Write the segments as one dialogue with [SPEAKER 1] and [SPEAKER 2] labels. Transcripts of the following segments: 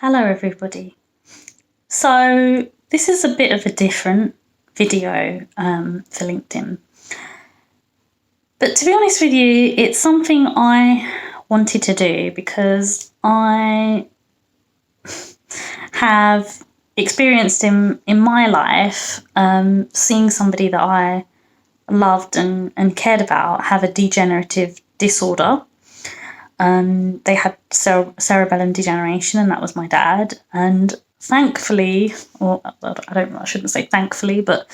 [SPEAKER 1] Hello everybody. So this is a bit of a different video for LinkedIn. But to be honest with you, it's something I wanted to do because I have experienced in my life seeing somebody that I loved and cared about have a degenerative disorder. They had cerebellum degeneration, and that was my dad. And thankfully, I shouldn't say thankfully, but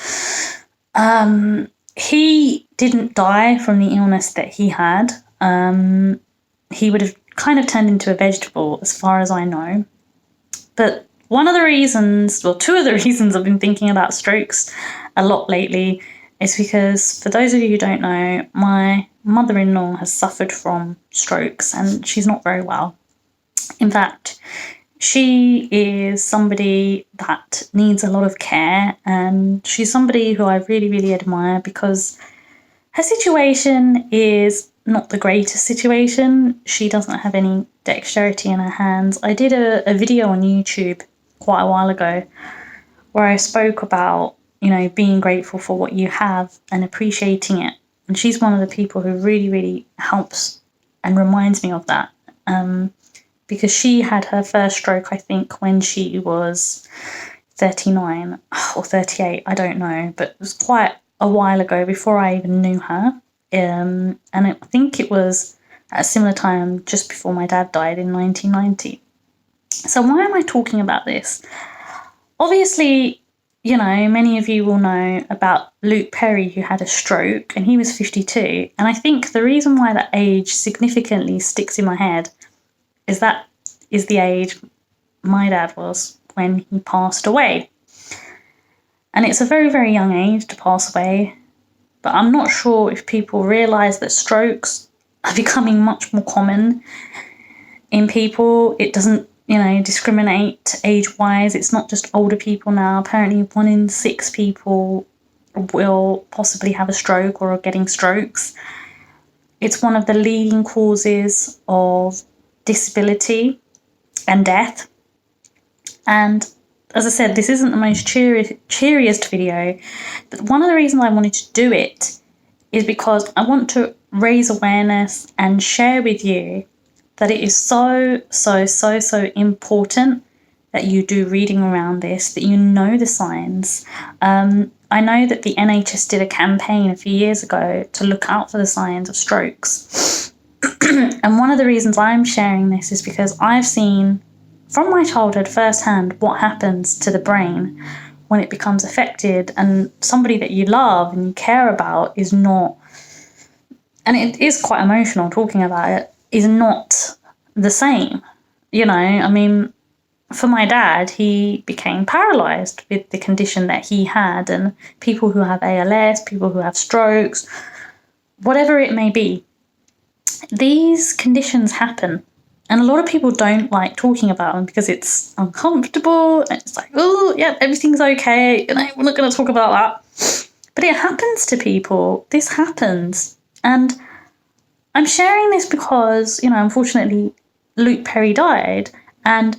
[SPEAKER 1] he didn't die from the illness that he had. He would have kind of turned into a vegetable, as far as I know. But two of the reasons I've been thinking about strokes a lot lately is because, for those of you who don't know, my mother-in-law has suffered from strokes and she's not very well. In fact, she is somebody that needs a lot of care, and she's somebody who I really, really admire because her situation is not the greatest situation. She doesn't have any dexterity in her hands. I did a video on YouTube quite a while ago where I spoke about, being grateful for what you have and appreciating it. And she's one of the people who really, really helps and reminds me of that. Because she had her first stroke, I think, when she was 39 or 38, I don't know, but it was quite a while ago, before I even knew her. And I think it was at a similar time, just before my dad died in 1990. So why am I talking about this? Obviously, many of you will know about Luke Perry, who had a stroke, and he was 52. And I think the reason why that age significantly sticks in my head is that is the age my dad was when he passed away. And it's a very, very young age to pass away. But I'm not sure if people realise that strokes are becoming much more common in people. It doesn't, discriminate age-wise. It's not just older people now. Apparently 1 in 6 people will possibly have a stroke or are getting strokes. It's one of the leading causes of disability and death. And as I said, this isn't the most cheeriest video, but one of the reasons I wanted to do it is because I want to raise awareness and share with you that it is so, so, so, so important that you do reading around this, that you know the signs. I know that the NHS did a campaign a few years ago to look out for the signs of strokes. And one of the reasons I'm sharing this is because I've seen from my childhood firsthand what happens to the brain when it becomes affected, and somebody that you love and you care about is not, and it is quite emotional talking about it, is not the same. For my dad, he became paralysed with the condition that he had, and people who have ALS, people who have strokes, whatever it may be, these conditions happen. And a lot of people don't like talking about them because it's uncomfortable. And it's like, oh, yeah, everything's okay. We're not going to talk about that. But it happens to people. This happens. And I'm sharing this because, unfortunately, Luke Perry died. And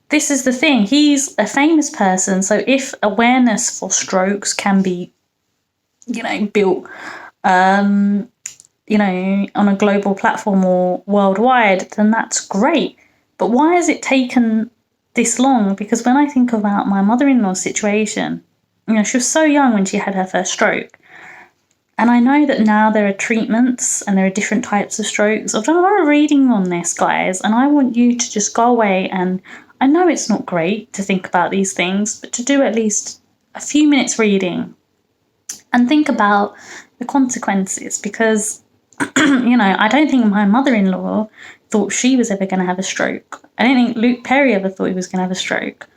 [SPEAKER 1] this is the thing. He's a famous person. So if awareness for strokes can be, built, on a global platform or worldwide, then that's great. But why has it taken this long? Because when I think about my mother-in-law's situation, she was so young when she had her first stroke. And I know that now there are treatments and there are different types of strokes. I've done a lot of reading on this, guys, and I want you to just go away, and I know it's not great to think about these things, but to do at least a few minutes reading and think about the consequences, because I don't think my mother-in-law thought she was ever going to have a stroke. I don't think Luke Perry ever thought he was going to have a stroke.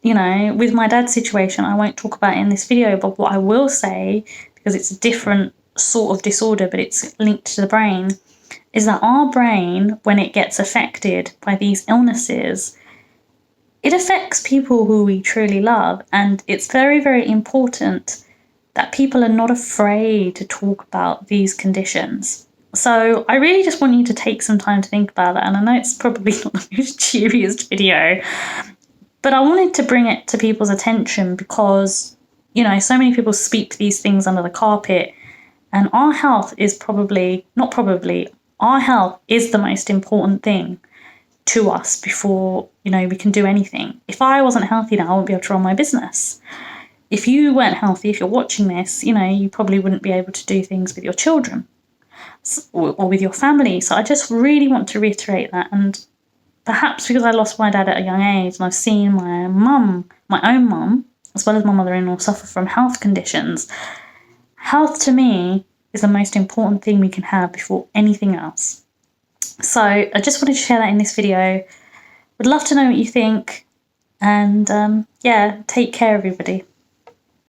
[SPEAKER 1] With my dad's situation, I won't talk about it in this video, but what I will say, because it's a different sort of disorder, but it's linked to the brain, is that our brain, when it gets affected by these illnesses, it affects people who we truly love. And it's very, very important that people are not afraid to talk about these conditions. So I really just want you to take some time to think about that. And I know it's probably not the most cheeriest video, but I wanted to bring it to people's attention because, you know, so many people sweep these things under the carpet, and our health is our health is the most important thing to us before, you know, we can do anything. If I wasn't healthy now, I wouldn't be able to run my business. If you weren't healthy, if you're watching this, you know, you probably wouldn't be able to do things with your children or with your family. So I just really want to reiterate that. And perhaps because I lost my dad at a young age and I've seen my own mum, as well as my mother-in-law, suffer from health conditions, health to me is the most important thing we can have before anything else. So I just wanted to share that in this video. Would love to know what you think. And yeah, take care, everybody.